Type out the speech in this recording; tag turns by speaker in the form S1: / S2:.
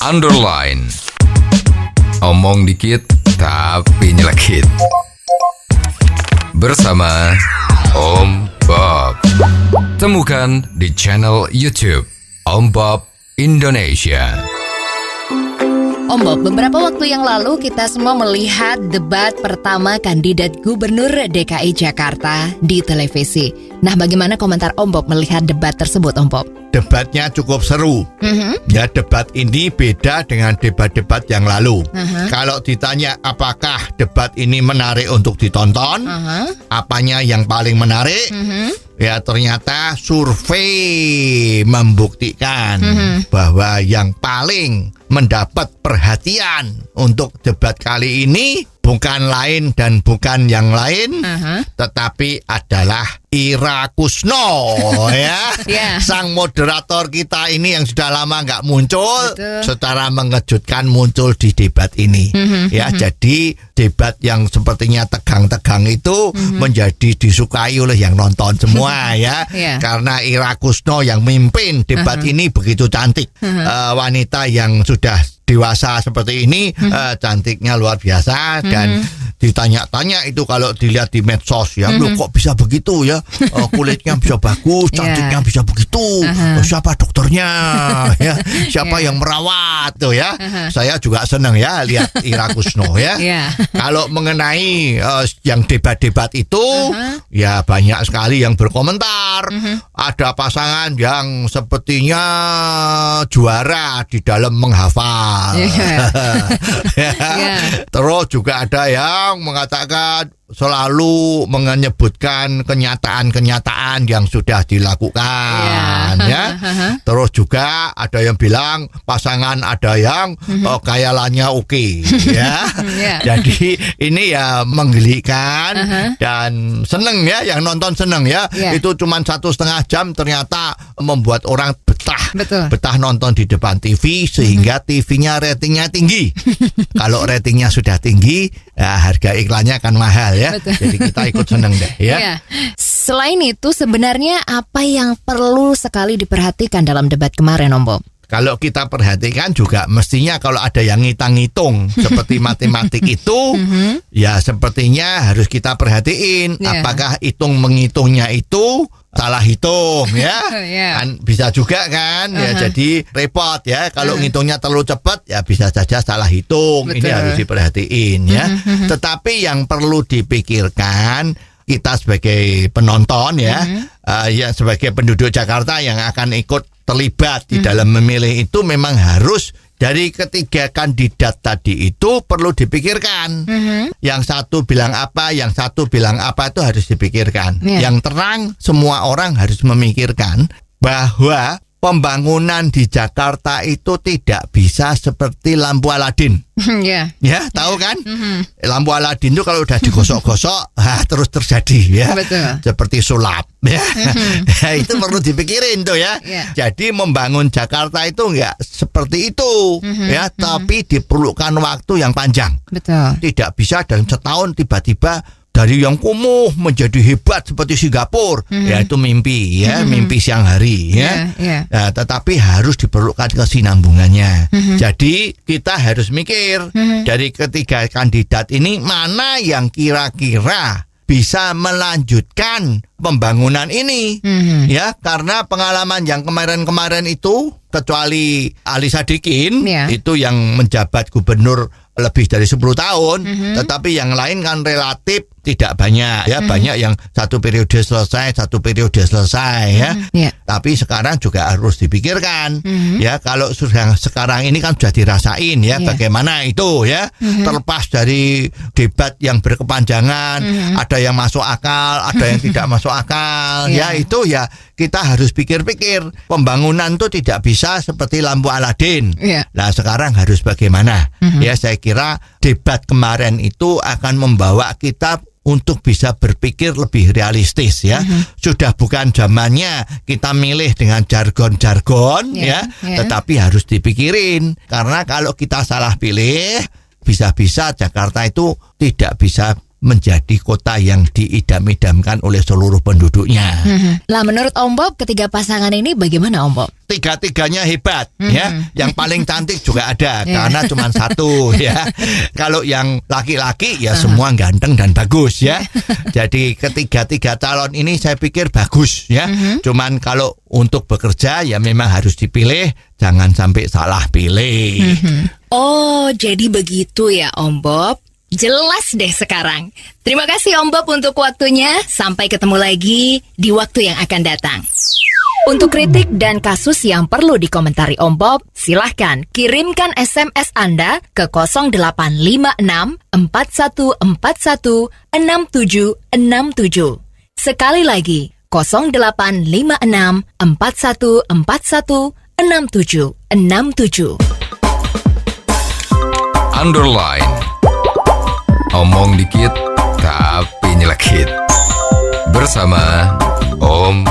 S1: underline. Omong dikit tapi nyelekit. Bersama Om Bob. Temukan di channel YouTube Om Bob Indonesia.
S2: Om Bob, beberapa waktu yang lalu kita semua melihat debat pertama kandidat Gubernur DKI Jakarta di televisi. Nah, bagaimana komentar Om Bob melihat debat tersebut, Om Bob?
S3: Debatnya cukup seru. Ya, debat ini beda dengan debat-debat yang lalu. Kalau ditanya apakah debat ini menarik untuk ditonton, apanya yang paling menarik? Ya, ternyata survei membuktikan bahwa yang paling mendapat perhatian untuk debat kali ini bukan lain dan bukan yang lain, tetapi adalah Ira Kusno, ya. Sang moderator kita ini yang sudah lama nggak muncul, secara mengejutkan muncul di debat ini. Ya, jadi debat yang sepertinya tegang-tegang itu menjadi disukai oleh yang nonton semua, ya. Karena Ira Kusno yang mimpin debat ini begitu cantik, wanita yang sudah dewasa seperti ini, cantiknya luar biasa dan ditanya-tanya itu kalau dilihat di medsos, ya, loh kok bisa begitu ya, kulitnya bisa bagus, cantiknya bisa begitu, siapa dokternya, ya, siapa yang merawat tuh, ya. Saya juga senang ya lihat Ira Kusno, ya. Kalau mengenai yang debat-debat itu, ya banyak sekali yang berkomentar. Ada pasangan yang sepertinya juara di dalam menghafal. Terus juga ada yang mengatakan selalu menyebutkan kenyataan-kenyataan yang sudah dilakukan, ya. Terus juga ada yang bilang pasangan ada yang kayalannya oke, ya. Jadi ini ya menggelikan dan seneng, ya, yang nonton seneng, ya. Itu cuma 1,5 jam ternyata membuat orang betah nonton di depan TV sehingga TV-nya ratingnya tinggi. Kalau ratingnya sudah tinggi, ya, harga iklannya akan mahal, ya. Jadi kita ikut seneng deh, ya.
S2: Selain itu sebenarnya apa yang perlu sekali diperhatikan dalam debat kemarin, Om Bob?
S3: Kalau kita perhatikan juga mestinya kalau ada yang ngitung-ngitung seperti matematik itu, ya sepertinya harus kita perhatiin apakah menghitungnya itu salah hitung, ya. Kan bisa juga kan, ya, jadi repot, ya. Kalau ngitungnya terlalu cepat, ya bisa saja salah hitung. Ini harus diperhatiin, ya. Tetapi yang perlu dipikirkan kita sebagai penonton, ya, ya sebagai penduduk Jakarta yang akan ikut terlibat di dalam memilih itu memang harus dari ketiga kandidat tadi itu perlu dipikirkan. Yang satu bilang apa, yang satu bilang apa itu harus dipikirkan. Yang terang semua orang harus memikirkan bahwa pembangunan di Jakarta itu tidak bisa seperti lampu Aladin. Ya, tahu kan? Lampu Aladin itu kalau udah digosok-gosok, terus terjadi, ya. Seperti sulap, ya. Itu perlu dipikirin tuh, ya. Jadi membangun Jakarta itu enggak seperti itu, ya, tapi diperlukan waktu yang panjang. Tidak bisa dalam setahun tiba-tiba dari yang kumuh menjadi hebat seperti Singapura, ya itu mimpi, ya, mimpi siang hari, ya. Nah, tetapi harus diperlukan kesinambungannya. Jadi kita harus mikir dari ketiga kandidat ini mana yang kira-kira bisa melanjutkan pembangunan ini, ya, karena pengalaman yang kemarin-kemarin itu kecuali Ali Sadikin itu yang menjabat gubernur lebih dari 10 tahun, tetapi yang lain kan relatif tidak banyak, ya. Banyak yang satu periode selesai, ya. Tapi sekarang juga harus dipikirkan, ya, kalau sudah sekarang ini kan sudah dirasain, ya, bagaimana itu, ya. Terlepas dari debat yang berkepanjangan, ada yang masuk akal, ada yang tidak masuk akal, ya, itu ya kita harus pikir-pikir. Pembangunan itu tidak bisa seperti lampu Aladin. Nah, sekarang harus bagaimana? Ya, saya kira debat kemarin itu akan membawa kita untuk bisa berpikir lebih realistis, ya. Sudah bukan zamannya kita milih dengan jargon-jargon, ya, tetapi harus dipikirin. Karena kalau kita salah pilih, bisa-bisa Jakarta itu tidak bisa menjadi kota yang diidam-idamkan oleh seluruh penduduknya.
S2: Lah menurut Om Bob, ketiga pasangan ini bagaimana Om Bob?
S3: Tiga-tiganya hebat ya. Yang paling cantik juga ada karena cuma satu ya. Kalau yang laki-laki ya semua ganteng dan bagus ya. Jadi ketiga-tiga calon ini saya pikir bagus ya. Cuman kalau untuk bekerja ya memang harus dipilih, jangan sampai salah pilih.
S2: Oh, jadi begitu ya Om Bob. Jelas deh sekarang. Terima kasih Om Bob untuk waktunya. Sampai ketemu lagi di waktu yang akan datang. Untuk kritik dan kasus yang perlu dikomentari Om Bob, silahkan kirimkan SMS Anda ke 0856 4141 6767. Sekali lagi, 0856 4141 6767.
S1: Underline. Omong dikit tapi nyelekit. Bersama Om